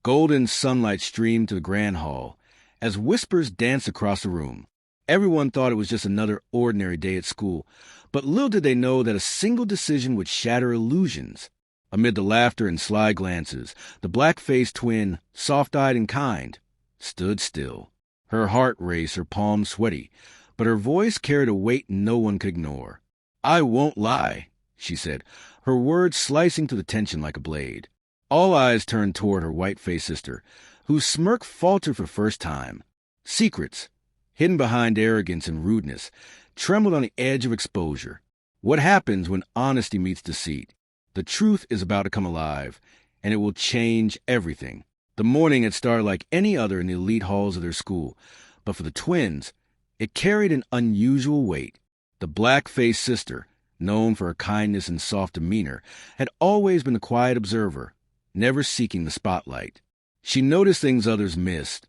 Golden sunlight streamed to the grand hall as whispers danced across the room. Everyone thought it was just another ordinary day at school, but little did they know that a single decision would shatter illusions. Amid the laughter and sly glances, the black-faced twin, soft-eyed and kind, stood still. Her heart raced, her palms sweaty, but her voice carried a weight no one could ignore. "I won't lie," she said, her words slicing through the tension like a blade. All eyes turned toward her white-faced sister, whose smirk faltered for the first time. Secrets, hidden behind arrogance and rudeness, trembled on the edge of exposure. What happens when honesty meets deceit? The truth is about to come alive, and it will change everything. The morning had started like any other in the elite halls of their school, but for the twins, it carried an unusual weight. The black-faced sister, known for her kindness and soft demeanor, had always been the quiet observer, never seeking the spotlight. She noticed things others missed.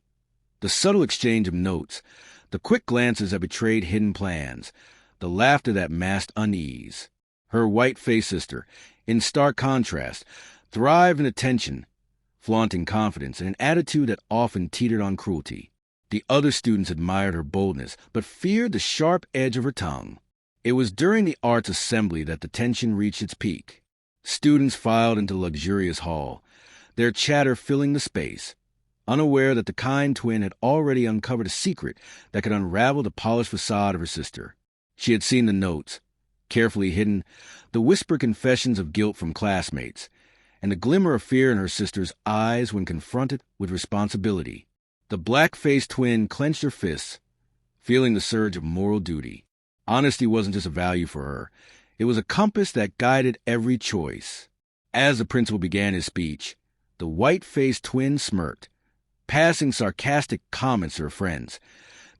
The subtle exchange of notes, the quick glances that betrayed hidden plans, the laughter that masked unease. Her white-faced sister, in stark contrast, thrived in attention, flaunting confidence and an attitude that often teetered on cruelty. The other students admired her boldness, but feared the sharp edge of her tongue. It was during the arts assembly that the tension reached its peak. Students filed into the luxurious hall, their chatter filling the space, unaware that the kind twin had already uncovered a secret that could unravel the polished facade of her sister. She had seen the notes, carefully hidden, the whispered confessions of guilt from classmates, and the glimmer of fear in her sister's eyes when confronted with responsibility. The black-faced twin clenched her fists, feeling the surge of moral duty. Honesty wasn't just a value for her. It was a compass that guided every choice. As the principal began his speech, the white-faced twin smirked, passing sarcastic comments to her friends,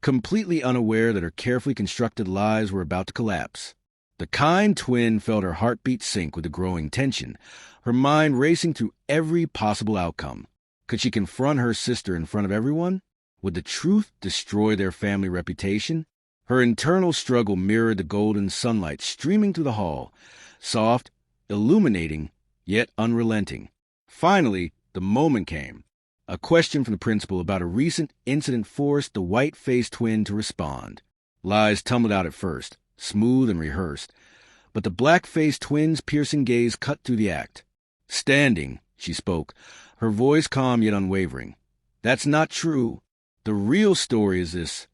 completely unaware that her carefully constructed lies were about to collapse. The kind twin felt her heartbeat sink with the growing tension, her mind racing through every possible outcome. Could she confront her sister in front of everyone? Would the truth destroy their family reputation? Her internal struggle mirrored the golden sunlight streaming through the hall, soft, illuminating, yet unrelenting. Finally, the moment came. A question from the principal about a recent incident forced the white-faced twin to respond. Lies tumbled out at first, smooth and rehearsed, but the black-faced twin's piercing gaze cut through the act. Standing, she spoke, her voice calm yet unwavering. "That's not true. The real story is this."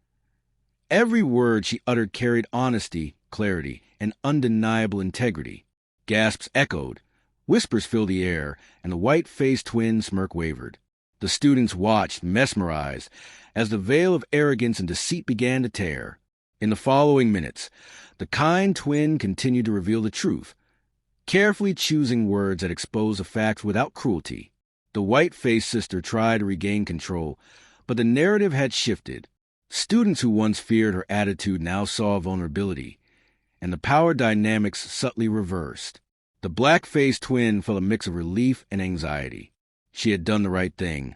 Every word she uttered carried honesty, clarity, and undeniable integrity. Gasps echoed, whispers filled the air, and the white-faced twin smirk wavered. The students watched, mesmerized, as the veil of arrogance and deceit began to tear. In the following minutes, the kind twin continued to reveal the truth, carefully choosing words that exposed the facts without cruelty. The white-faced sister tried to regain control, but the narrative had shifted. Students who once feared her attitude now saw vulnerability, and the power dynamics subtly reversed. The black-faced twin felt a mix of relief and anxiety. She had done the right thing,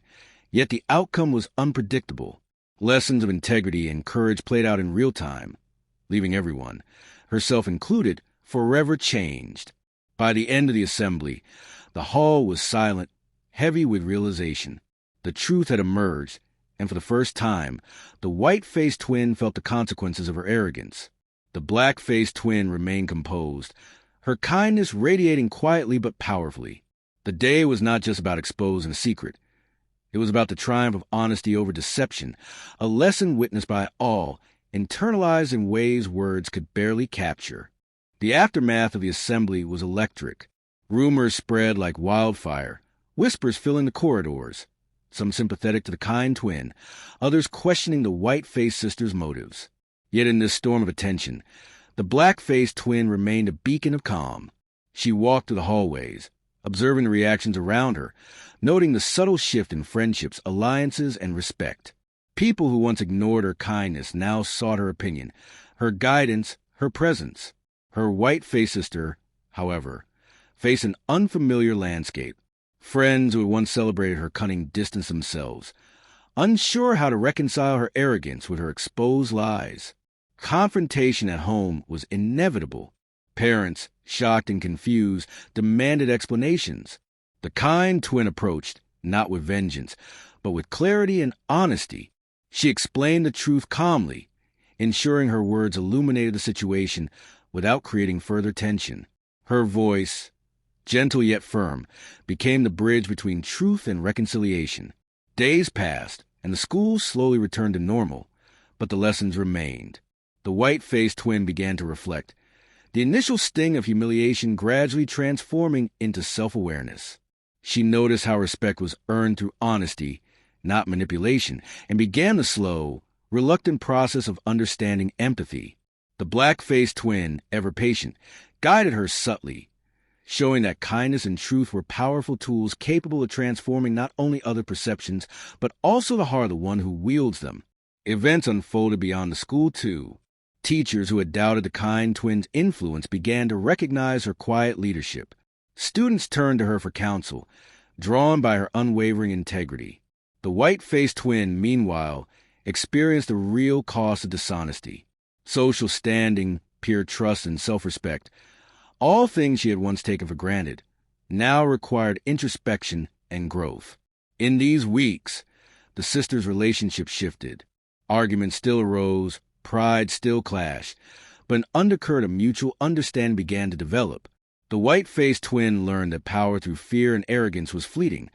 yet the outcome was unpredictable. Lessons of integrity and courage played out in real time, leaving everyone, herself included, forever changed. By the end of the assembly, the hall was silent, heavy with realization. The truth had emerged, and for the first time, the white-faced twin felt the consequences of her arrogance. The black-faced twin remained composed, her kindness radiating quietly but powerfully. The day was not just about exposing a secret. It was about the triumph of honesty over deception, a lesson witnessed by all, internalized in ways words could barely capture. The aftermath of the assembly was electric. Rumors spread like wildfire, whispers filling the corridors, some sympathetic to the kind twin, others questioning the white-faced sister's motives. Yet in this storm of attention, the black-faced twin remained a beacon of calm. She walked through the hallways, observing the reactions around her, noting the subtle shift in friendships, alliances, and respect. People who once ignored her kindness now sought her opinion, her guidance, her presence. Her white-faced sister, however, faced an unfamiliar landscape. Friends who had once celebrated her cunning distanced themselves, unsure how to reconcile her arrogance with her exposed lies. Confrontation at home was inevitable. Parents, shocked and confused, demanded explanations. The kind twin approached, not with vengeance, but with clarity and honesty. She explained the truth calmly, ensuring her words illuminated the situation without creating further tension. Her voice, gentle yet firm, became the bridge between truth and reconciliation. Days passed, and the school slowly returned to normal, but the lessons remained. The white-faced twin began to reflect, the initial sting of humiliation gradually transforming into self-awareness. She noticed how respect was earned through honesty, not manipulation, and began the slow, reluctant process of understanding empathy. The black-faced twin, ever patient, guided her subtly, showing that kindness and truth were powerful tools capable of transforming not only other perceptions, but also the heart of the one who wields them. Events unfolded beyond the school, too. Teachers who had doubted the kind twin's influence began to recognize her quiet leadership. Students turned to her for counsel, drawn by her unwavering integrity. The white-faced twin, meanwhile, experienced the real cost of dishonesty. Social standing, peer trust, and self-respect, all things she had once taken for granted, now required introspection and growth. In these weeks, the sisters' relationship shifted. Arguments still arose, pride still clashed, but an undercurrent of mutual understanding began to develop. The white-faced twin learned that power through fear and arrogance was fleeting,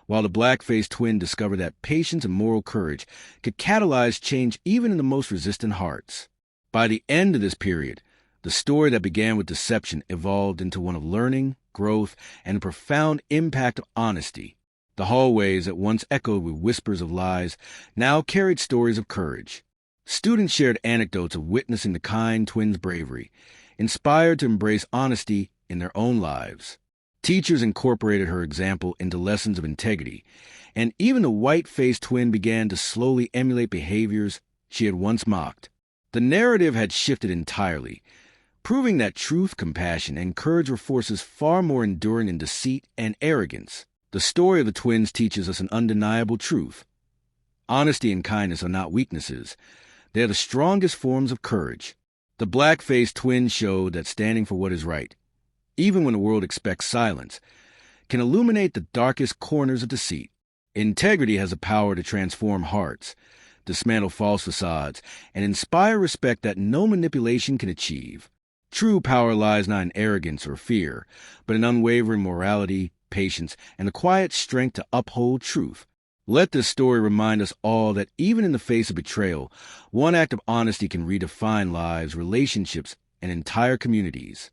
while the black-faced twin discovered that patience and moral courage could catalyze change even in the most resistant hearts. By the end of this period, the story that began with deception evolved into one of learning, growth, and the profound impact of honesty. The hallways that once echoed with whispers of lies now carried stories of courage. Students shared anecdotes of witnessing the kind twins' bravery, inspired to embrace honesty in their own lives. Teachers incorporated her example into lessons of integrity, and even the white-faced twin began to slowly emulate behaviors she had once mocked. The narrative had shifted entirely, proving that truth, compassion, and courage were forces far more enduring than deceit and arrogance. The story of the twins teaches us an undeniable truth. Honesty and kindness are not weaknesses. They are the strongest forms of courage. The black-faced twin showed that standing for what is right, even when the world expects silence, can illuminate the darkest corners of deceit. Integrity has the power to transform hearts, dismantle false facades, and inspire respect that no manipulation can achieve. True power lies not in arrogance or fear, but in unwavering morality, patience, and the quiet strength to uphold truth. Let this story remind us all that even in the face of betrayal, one act of honesty can redefine lives, relationships, and entire communities.